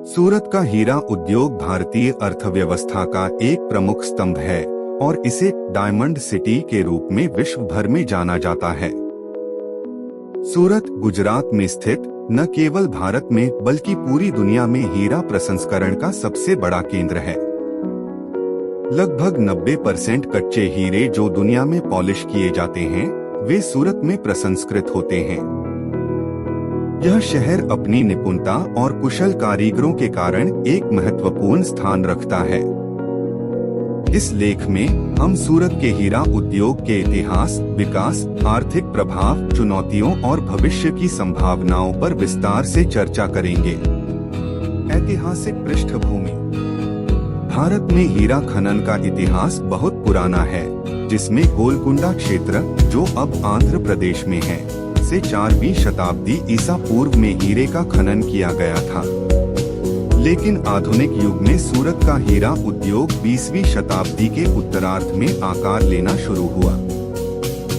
सूरत का हीरा उद्योग भारतीय अर्थव्यवस्था का एक प्रमुख स्तंभ है और इसे डायमंड सिटी के रूप में विश्व भर में जाना जाता है। सूरत गुजरात में स्थित न केवल भारत में बल्कि पूरी दुनिया में हीरा प्रसंस्करण का सबसे बड़ा केंद्र है। लगभग 90% कच्चे हीरे जो दुनिया में पॉलिश किए जाते हैं वे सूरत में प्रसंस्कृत होते हैं। यह शहर अपनी निपुणता और कुशल कारीगरों के कारण एक महत्वपूर्ण स्थान रखता है। इस लेख में हम सूरत के हीरा उद्योग के इतिहास, विकास, आर्थिक प्रभाव, चुनौतियों और भविष्य की संभावनाओं पर विस्तार से चर्चा करेंगे। ऐतिहासिक पृष्ठभूमि। भारत में हीरा खनन का इतिहास बहुत पुराना है, जिसमें गोलकुंडा क्षेत्र, जो अब आंध्र प्रदेश में है, से 4वीं शताब्दी ईसा पूर्व में हीरे का खनन किया गया था। लेकिन आधुनिक युग में सूरत का हीरा उद्योग 20वीं शताब्दी के उत्तरार्ध में आकार लेना शुरू हुआ।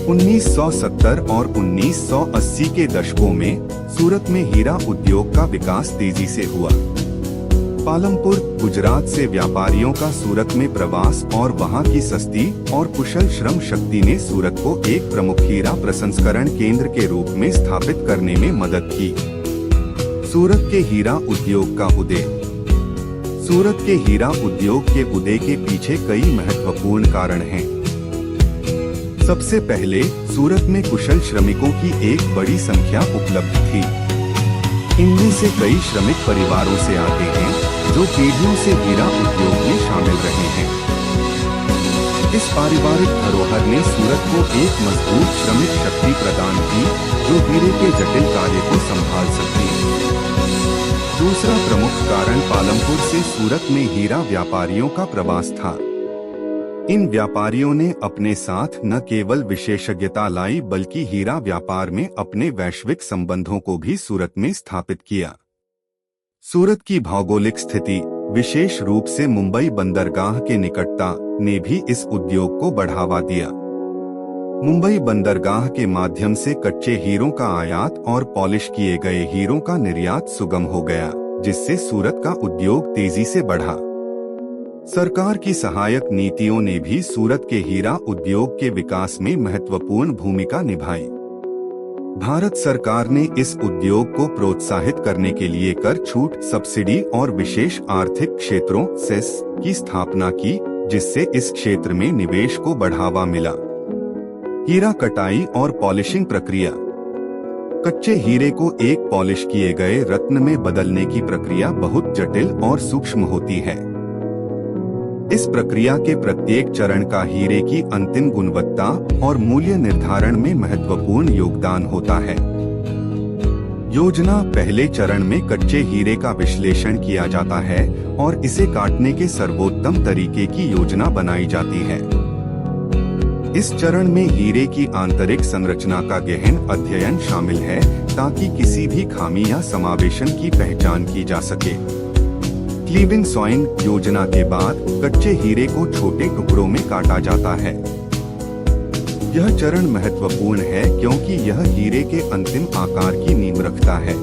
1970 और 1980 के दशकों में सूरत में हीरा उद्योग का विकास तेजी से हुआ। पालमपुर, गुजरात से व्यापारियों का सूरत में प्रवास और वहां की सस्ती और कुशल श्रम शक्ति ने सूरत को एक प्रमुख हीरा प्रसंस्करण केंद्र के रूप में स्थापित करने में मदद की। सूरत के हीरा उद्योग का उदय। सूरत के हीरा उद्योग के उदय के पीछे कई महत्वपूर्ण कारण हैं। सबसे पहले, सूरत में कुशल श्रमिकों की एक बड़ी संख्या उपलब्ध थी। इनमें से कई श्रमिक परिवारों से आते हैं जो पीढ़ियों से हीरा उद्योग में शामिल रहे हैं। इस पारिवारिक धरोहर ने सूरत को एक मजबूत श्रमिक शक्ति प्रदान की जो हीरे के जटिल कार्य को संभाल सकती है। दूसरा प्रमुख कारण पालमपुर से सूरत में हीरा व्यापारियों का प्रवास था। इन व्यापारियों ने अपने साथ न केवल विशेषज्ञता लाई बल्कि हीरा व्यापार में अपने वैश्विक संबंधों को भी सूरत में स्थापित किया। सूरत की भौगोलिक स्थिति, विशेष रूप से मुंबई बंदरगाह के निकटता, ने भी इस उद्योग को बढ़ावा दिया। मुंबई बंदरगाह के माध्यम से कच्चे हीरों का आयात और पॉलिश किए गए हीरों का निर्यात सुगम हो गया, जिससे सूरत का उद्योग तेजी से बढ़ा। सरकार की सहायक नीतियों ने भी सूरत के हीरा उद्योग के विकास में महत्वपूर्ण भूमिका निभाई। भारत सरकार ने इस उद्योग को प्रोत्साहित करने के लिए कर छूट, सब्सिडी और विशेष आर्थिक क्षेत्रों सेस की स्थापना की, जिससे इस क्षेत्र में निवेश को बढ़ावा मिला। हीरा कटाई और पॉलिशिंग प्रक्रिया। कच्चे हीरे को एक पॉलिश किए गए रत्न में बदलने की प्रक्रिया बहुत जटिल और सूक्ष्म होती है। इस प्रक्रिया के प्रत्येक चरण का हीरे की अंतिम गुणवत्ता और मूल्य निर्धारण में महत्वपूर्ण योगदान होता है। योजना। पहले चरण में कच्चे हीरे का विश्लेषण किया जाता है और इसे काटने के सर्वोत्तम तरीके की योजना बनाई जाती है। इस चरण में हीरे की आंतरिक संरचना का गहन अध्ययन शामिल है ताकि किसी भी खामी या समावेशन की पहचान की जा सके। क्लीविंग सॉइंग योजना के बाद कच्चे हीरे को छोटे टुकड़ों में काटा जाता है। यह चरण महत्वपूर्ण है क्योंकि यह हीरे के अंतिम आकार की नींव रखता है।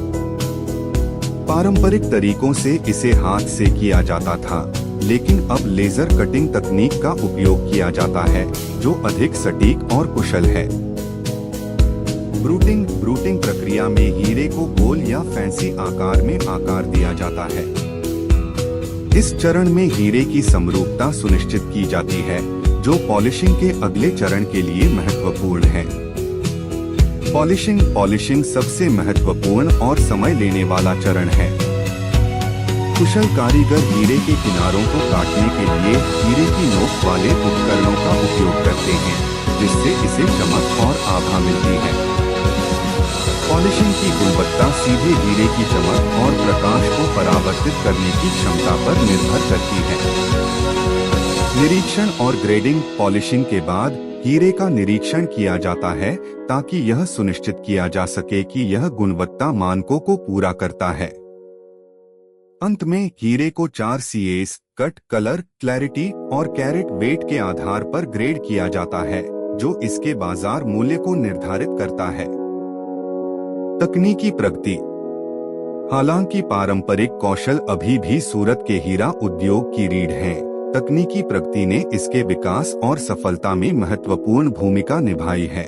पारंपरिक तरीकों से इसे हाथ से किया जाता था, लेकिन अब लेजर कटिंग तकनीक का उपयोग किया जाता है, जो अधिक सटीक और कुशल है। ब्रूटिंग प्रक्रिया में हीरे को गोल या फैंसी आकार में आकार दिया जाता है। इस चरण में हीरे की समरूपता सुनिश्चित की जाती है, जो पॉलिशिंग के अगले चरण के लिए महत्वपूर्ण है। पॉलिशिंग सबसे महत्वपूर्ण और समय लेने वाला चरण है। कुशल कारीगर हीरे के किनारों को काटने के लिए हीरे की नोक वाले उपकरणों का उपयोग करते हैं, जिससे इसे चमक और आभा मिलती है। पॉलिशिंग की गुणवत्ता सीधे हीरे की चमक और प्रकाश को परावर्तित करने की क्षमता पर निर्भर करती है। निरीक्षण और ग्रेडिंग। पॉलिशिंग के बाद हीरे का निरीक्षण किया जाता है ताकि यह सुनिश्चित किया जा सके कि यह गुणवत्ता मानकों को पूरा करता है। अंत में हीरे को 4 CAs कट, कलर, क्लैरिटी और कैरेट वेट के आधार पर ग्रेड किया जाता है, जो इसके बाजार मूल्य को निर्धारित करता है। तकनीकी प्रगति। हालांकि पारंपरिक कौशल अभी भी सूरत के हीरा उद्योग की रीढ़ हैं, तकनीकी प्रगति ने इसके विकास और सफलता में महत्वपूर्ण भूमिका निभाई है।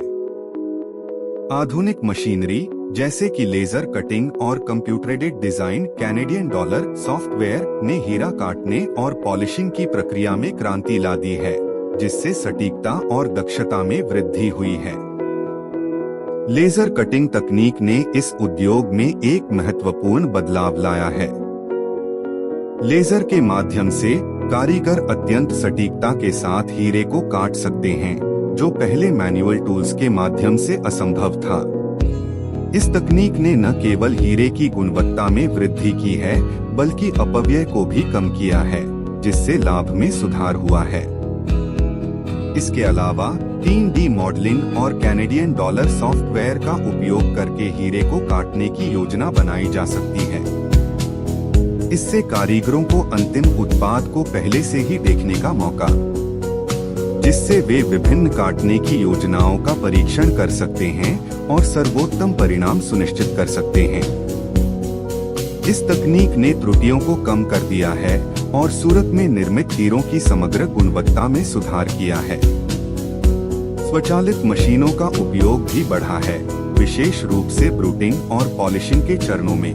आधुनिक मशीनरी जैसे कि लेजर कटिंग और कंप्यूटरेटेड डिजाइन कैनेडियन डॉलर सॉफ्टवेयर ने हीरा काटने और पॉलिशिंग की प्रक्रिया में क्रांति ला दी है, जिससे सटीकता और दक्षता में वृद्धि हुई है। लेजर कटिंग तकनीक ने इस उद्योग में एक महत्वपूर्ण बदलाव लाया है। लेजर के माध्यम से कारीगर अत्यंत सटीकता के साथ हीरे को काट सकते हैं, जो पहले मैनुअल टूल्स के माध्यम से असंभव था। इस तकनीक ने न केवल हीरे की गुणवत्ता में वृद्धि की है, बल्कि अपव्यय को भी कम किया है, जिससे लाभ में सुधार हुआ है। इसके अलावा 3D मॉडलिंग और कैनेडियन डॉलर सॉफ्टवेयर का उपयोग करके हीरे को काटने की योजना बनाई जा सकती है। इससे कारीगरों को अंतिम उत्पाद को पहले से ही देखने का मौका, जिससे वे विभिन्न काटने की योजनाओं का परीक्षण कर सकते हैं और सर्वोत्तम परिणाम सुनिश्चित कर सकते हैं। इस तकनीक ने त्रुटियों को कम कर दिया है और सूरत में निर्मित हीरों की समग्र गुणवत्ता में सुधार किया है। स्वचालित मशीनों का उपयोग भी बढ़ा है, विशेष रूप से ब्रूटिंग और पॉलिशिंग के चरणों में।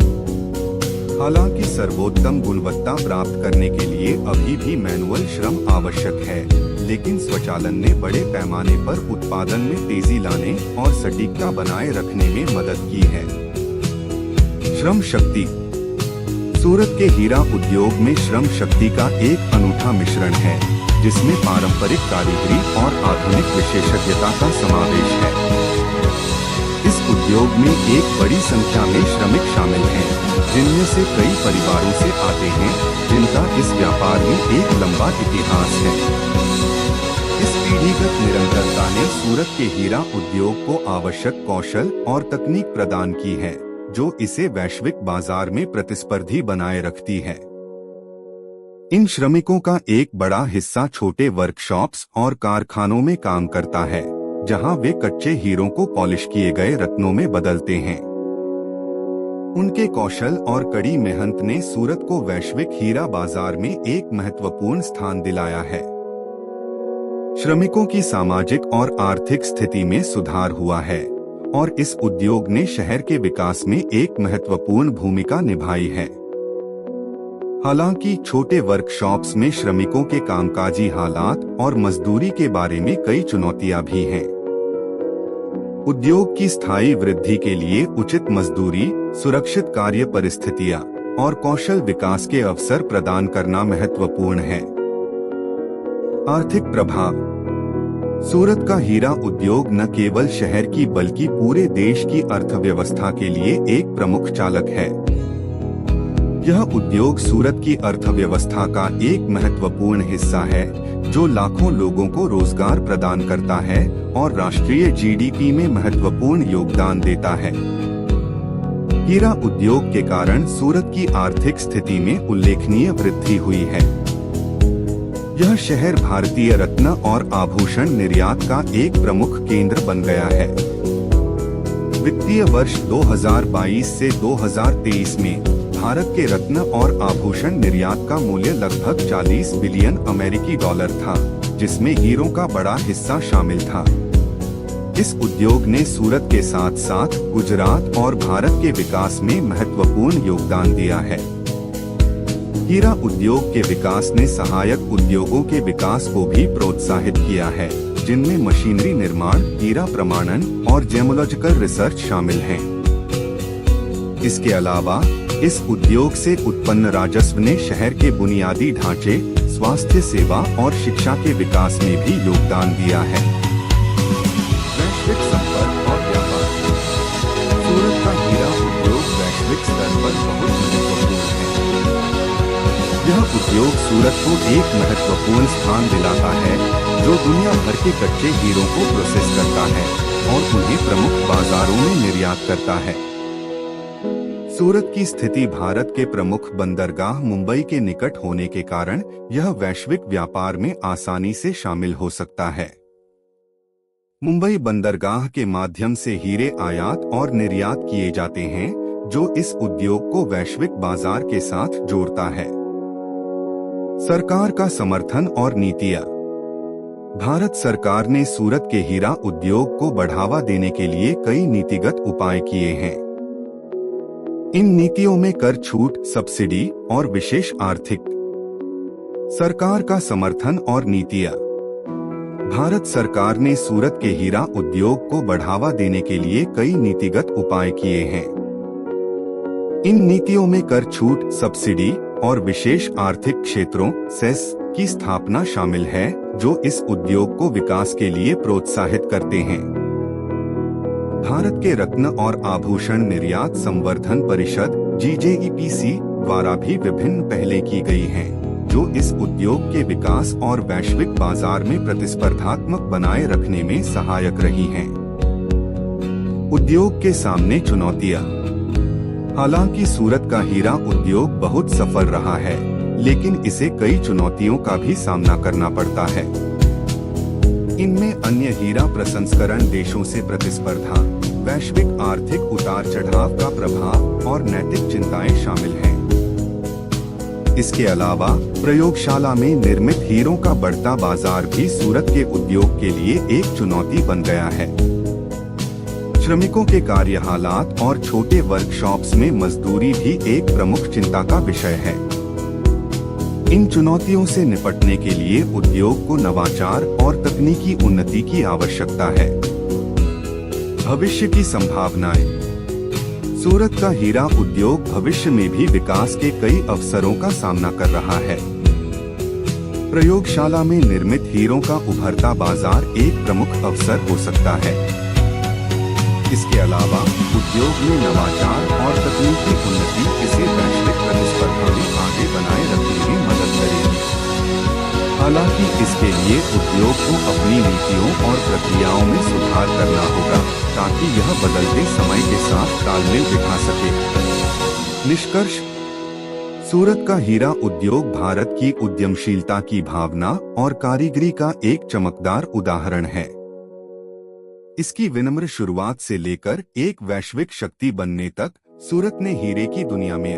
हालांकि सर्वोत्तम गुणवत्ता प्राप्त करने के लिए अभी भी मैनुअल श्रम आवश्यक है, लेकिन स्वचालन ने बड़े पैमाने पर उत्पादन में तेजी लाने और सटीकता बनाए रखने में मदद की है। श्रम शक्ति। सूरत के हीरा उद्योग में श्रम शक्ति का एक अनूठा मिश्रण है, जिसमें पारंपरिक कारीगरी और आधुनिक विशेषज्ञता का समावेश है। इस उद्योग में एक बड़ी संख्या में श्रमिक शामिल हैं, जिनमें से कई परिवारों से आते हैं, जिनका इस व्यापार में एक लंबा इतिहास है। इस पीढ़ीगत निरंतरता ने सूरत के हीरा उद्योग को आवश्यक कौशल और तकनीक प्रदान की है, जो इसे वैश्विक बाजार में प्रतिस्पर्धी बनाए रखती है। इन श्रमिकों का एक बड़ा हिस्सा छोटे वर्कशॉप्स और कारखानों में काम करता है, जहां वे कच्चे हीरों को पॉलिश किए गए रत्नों में बदलते हैं। उनके कौशल और कड़ी मेहनत ने सूरत को वैश्विक हीरा बाजार में एक महत्वपूर्ण स्थान दिलाया है। श्रमिकों की सामाजिक और आर्थिक स्थिति में सुधार हुआ है और इस उद्योग ने शहर के विकास में एक महत्वपूर्ण भूमिका निभाई है। हालांकि छोटे वर्कशॉप्स में श्रमिकों के कामकाजी हालात और मजदूरी के बारे में कई चुनौतियां भी हैं। उद्योग की स्थायी वृद्धि के लिए उचित मजदूरी, सुरक्षित कार्य परिस्थितियां और कौशल विकास के अवसर प्रदान करना महत्वपूर्ण है। आर्थिक प्रभाव। सूरत का हीरा उद्योग न केवल शहर की बल्कि पूरे देश की अर्थव्यवस्था के लिए एक प्रमुख चालक है। यह उद्योग सूरत की अर्थव्यवस्था का एक महत्वपूर्ण हिस्सा है, जो लाखों लोगों को रोजगार प्रदान करता है और राष्ट्रीय जीडीपी में महत्वपूर्ण योगदान देता है। हीरा उद्योग के कारण सूरत की आर्थिक स्थिति में उल्लेखनीय वृद्धि हुई है। यह शहर भारतीय रत्न और आभूषण निर्यात का एक प्रमुख केंद्र बन गया है। वित्तीय वर्ष 2022 से 2023 में भारत के रत्न और आभूषण निर्यात का मूल्य लगभग 40 बिलियन अमेरिकी डॉलर था, जिसमें हीरों का बड़ा हिस्सा शामिल था। इस उद्योग ने सूरत के साथ साथ गुजरात और भारत के विकास में महत्वपूर्ण योगदान दिया है। हीरा उद्योग के विकास ने सहायक उद्योगों के विकास को भी प्रोत्साहित किया है, जिनमें मशीनरी निर्माण, हीरा प्रमाणन और जेमोलॉजिकल रिसर्च शामिल हैं। इसके अलावा इस उद्योग से उत्पन्न राजस्व ने शहर के बुनियादी ढांचे, स्वास्थ्य सेवा और शिक्षा के विकास में भी योगदान दिया है। वैश्विक संपर्क और व्यापार। सूरत का हीरा उद्योग वैश्विक स्तर पर बहुत महत्वपूर्ण है। यह उद्योग सूरत को एक महत्वपूर्ण स्थान दिलाता है, जो दुनिया भर के कच्चे हीरों को प्रोसेस करता है और उन्हें प्रमुख बाजारों में निर्यात करता है। सूरत की स्थिति भारत के प्रमुख बंदरगाह मुंबई के निकट होने के कारण यह वैश्विक व्यापार में आसानी से शामिल हो सकता है। मुंबई बंदरगाह के माध्यम से हीरे आयात और निर्यात किए जाते हैं, जो इस उद्योग को वैश्विक बाजार के साथ जोड़ता है। सरकार का समर्थन और नीतियां। भारत सरकार ने सूरत के हीरा उद्योग को बढ़ावा देने के लिए कई नीतिगत उपाय किए हैं। इन नीतियों में कर छूट, सब्सिडी और विशेष आर्थिक। सरकार का समर्थन और नीतियां। भारत सरकार ने सूरत के हीरा उद्योग को बढ़ावा देने के लिए कई नीतिगत उपाय किए हैं। इन नीतियों में कर छूट, सब्सिडी और विशेष आर्थिक क्षेत्रों सेस की स्थापना शामिल है, जो इस उद्योग को विकास के लिए प्रोत्साहित करते हैं। भारत के रत्न और आभूषण निर्यात संवर्धन परिषद (GJEPC) द्वारा भी विभिन्न पहलें की गई हैं, जो इस उद्योग के विकास और वैश्विक बाजार में प्रतिस्पर्धात्मक बनाए रखने में सहायक रही हैं। उद्योग के सामने चुनौतियां। हालांकि सूरत का हीरा उद्योग बहुत सफल रहा है, लेकिन इसे कई चुनौतियों का भी सामना करना पड़ता है। इनमें अन्य हीरा प्रसंस्करण देशों से प्रतिस्पर्धा, वैश्विक आर्थिक उतार चढ़ाव का प्रभाव और नैतिक चिंताएं शामिल हैं। इसके अलावा प्रयोगशाला में निर्मित हीरों का बढ़ता बाजार भी सूरत के उद्योग के लिए एक चुनौती बन गया है। श्रमिकों के कार्य हालात और छोटे वर्कशॉप्स में मजदूरी भी एक प्रमुख चिंता का विषय है। इन चुनौतियों से निपटने के लिए उद्योग को नवाचार और तकनीकी उन्नति की आवश्यकता है। भविष्य की संभावनाएं। सूरत का हीरा उद्योग भविष्य में भी विकास के कई अवसरों का सामना कर रहा है। प्रयोगशाला में निर्मित हीरों का उभरता बाजार एक प्रमुख अवसर हो सकता है। इसके अलावा उद्योग में नवाचार और तकनीकी उन्नति इसे वैश्विक प्रतिस्पर्धा में आगे बनाए रखने में मदद करेगी। हालांकि इसके लिए उद्योग को अपनी नीतियों और प्रक्रियाओं में सुधार करना होगा, ताकि यह बदलते समय के साथ तालमेल बिठा सके। निष्कर्ष। सूरत का हीरा उद्योग भारत की उद्यमशीलता की भावना और कारीगरी का एक चमकदार उदाहरण है। इसकी विनम्र शुरुआत से लेकर एक वैश्विक शक्ति बनने तक सूरत ने हीरे की दुनिया में